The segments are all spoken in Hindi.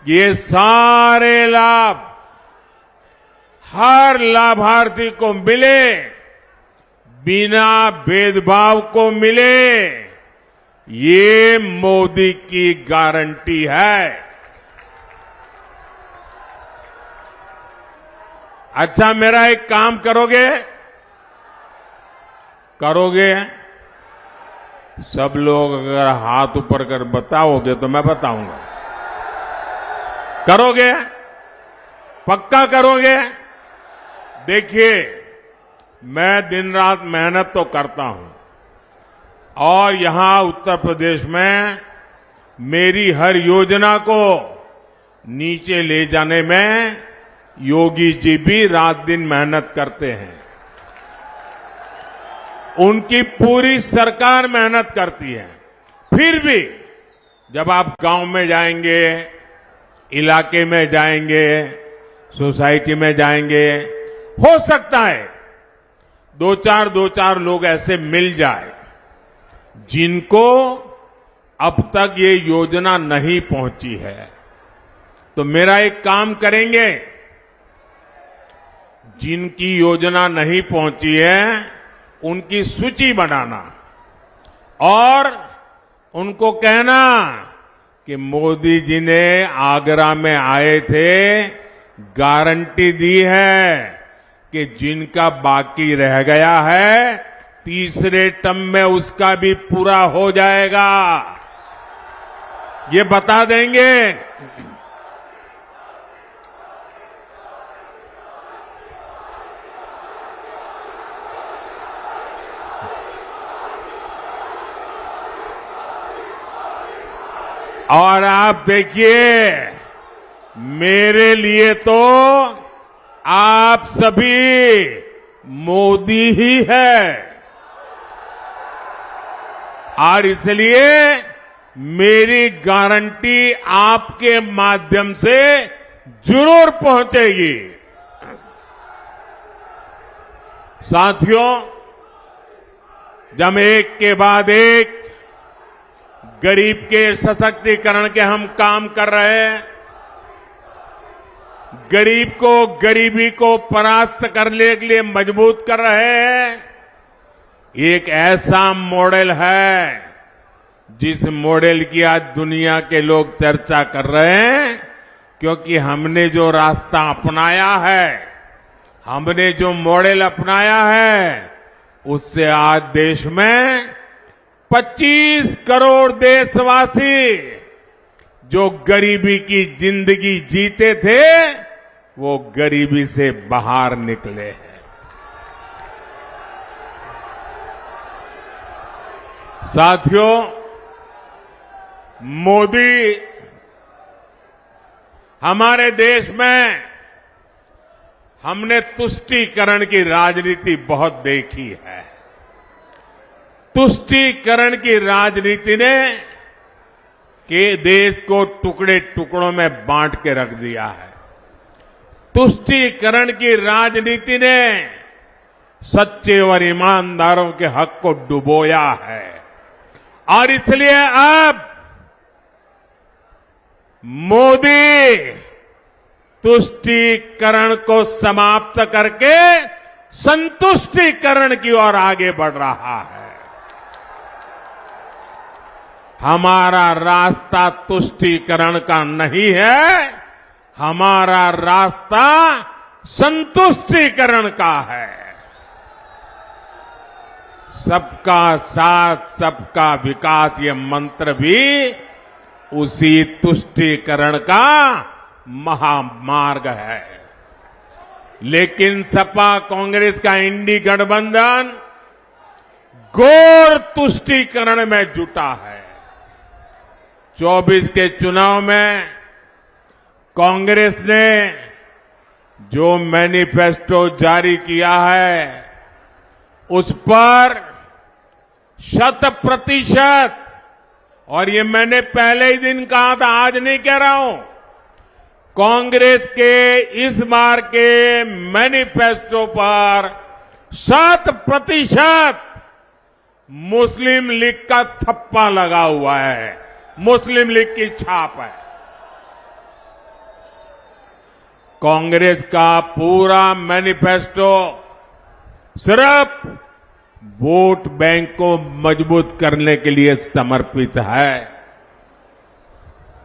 ये सारे लाभ हर लाभार्थी को मिले, बिना भेदभाव को मिले, ये मोदी की गारंटी है। अच्छा, मेरा एक काम करोगे? करोगे? सब लोग अगर हाथ ऊपर कर बताओगे तो मैं बताऊंगा। करोगे? पक्का करोगे? देखिए, मैं दिन रात मेहनत तो करता हूं और यहां उत्तर प्रदेश में मेरी हर योजना को नीचे ले जाने में योगी जी भी रात दिन मेहनत करते हैं। उनकी पूरी सरकार मेहनत करती है। फिर भी जब आप गांव में जाएंगे, इलाके में जाएंगे, सोसाइटी में जाएंगे, हो सकता है दो चार लोग ऐसे मिल जाए जिनको अब तक ये योजना नहीं पहुंची है। तो मेरा एक काम करेंगे, जिनकी योजना नहीं पहुंची है उनकी सूची बनाना और उनको कहना कि मोदी जी ने आगरा में आए थे, गारंटी दी है कि जिनका बाकी रह गया है तीसरे टर्म में उसका भी पूरा हो जाएगा। ये बता देंगे। और आप देखिए, मेरे लिए तो आप सभी मोदी ही है और इसलिए मेरी गारंटी आपके माध्यम से जरूर पहुंचेगी। साथियों, जब एक के बाद एक गरीब के सशक्तिकरण के हम काम कर रहे हैं, गरीब को गरीबी को परास्त करने के लिए मजबूत कर रहे हैं, एक ऐसा मॉडल है जिस मॉडल की आज दुनिया के लोग चर्चा कर रहे हैं, क्योंकि हमने जो रास्ता अपनाया है, हमने जो मॉडल अपनाया है, उससे आज देश में 25 करोड़ देशवासी जो गरीबी की जिंदगी जीते थे, वो गरीबी से बाहर निकले हैं। साथियों, मोदी हमारे देश में हमने तुष्टीकरण की राजनीति बहुत देखी है। तुष्टीकरण की राजनीति ने के देश को टुकड़े टुकड़ों में बांट के रख दिया है। तुष्टीकरण की राजनीति ने सच्चे और ईमानदारों के हक को डुबोया है और इसलिए अब मोदी तुष्टीकरण को समाप्त करके संतुष्टीकरण की ओर आगे बढ़ रहा है। हमारा रास्ता तुष्टीकरण का नहीं है, हमारा रास्ता संतुष्टीकरण का है। सबका साथ, सबका विकास, ये मंत्र भी उसी तुष्टीकरण का महामार्ग है। लेकिन सपा कांग्रेस का इंडी गठबंधन घोर तुष्टीकरण में जुटा है। 24 के चुनाव में कांग्रेस ने जो मैनिफेस्टो जारी किया है, उस पर 100%, और ये मैंने पहले ही दिन कहा था, आज नहीं कह रहा हूं, कांग्रेस के इस बार के मैनिफेस्टो पर 100% मुस्लिम लीग का थप्पा लगा हुआ है, मुस्लिम लीग की छाप है। कांग्रेस का पूरा मैनिफेस्टो सिर्फ वोट बैंक को मजबूत करने के लिए समर्पित है।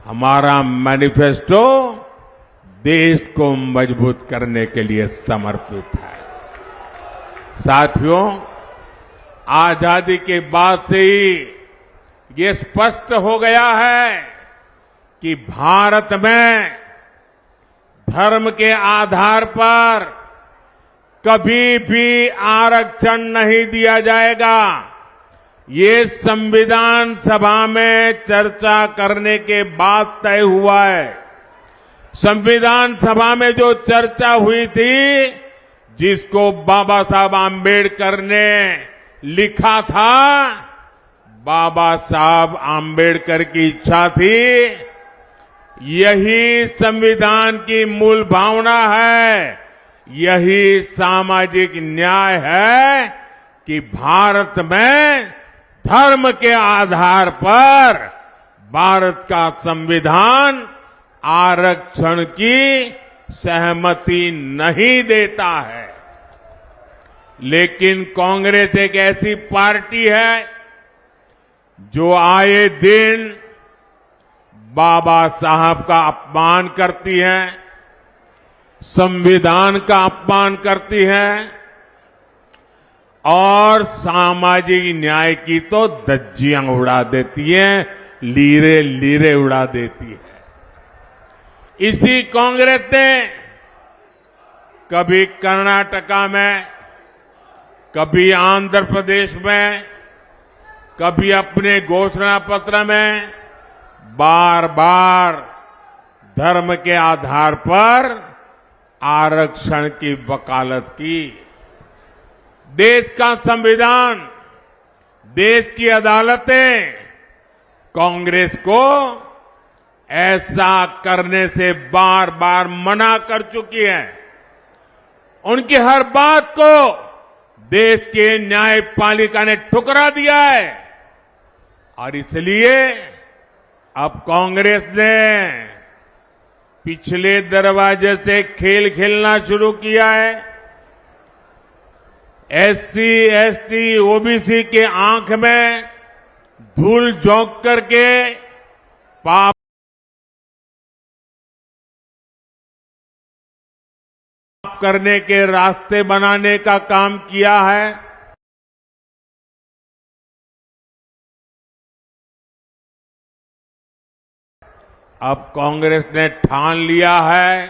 हमारा मैनिफेस्टो देश को मजबूत करने के लिए समर्पित है। साथियों, आजादी के बाद से ही ये स्पष्ट हो गया है कि भारत में धर्म के आधार पर कभी भी आरक्षण नहीं दिया जाएगा। ये संविधान सभा में चर्चा करने के बाद तय हुआ है। संविधान सभा में जो चर्चा हुई थी, जिसको बाबा साहब आम्बेडकर ने लिखा था, बाबा साहब आम्बेडकर की इच्छा थी, यही संविधान की मूल भावना है, यही सामाजिक न्याय है कि भारत में धर्म के आधार पर भारत का संविधान आरक्षण की सहमति नहीं देता है। लेकिन कांग्रेस एक ऐसी पार्टी है जो आए दिन बाबा साहब का अपमान करती है, संविधान का अपमान करती है और सामाजिक न्याय की तो धज्जियां उड़ा देती है, लीरे लीरे उड़ा देती है। इसी कांग्रेस ने कभी कर्नाटका में, कभी आंध्र प्रदेश में, कभी अपने घोषणा पत्र में बार बार धर्म के आधार पर आरक्षण की वकालत की। देश का संविधान, देश की अदालतें कांग्रेस को ऐसा करने से बार बार मना कर चुकी है। उनकी हर बात को देश के न्यायपालिका ने ठुकरा दिया है और इसलिए अब कांग्रेस ने पिछले दरवाजे से खेल खेलना शुरू किया है। एससी, एसटी, ओबीसी के आंख में धूल झोंक करके पाप करने के रास्ते बनाने का काम किया है। अब कांग्रेस ने ठान लिया है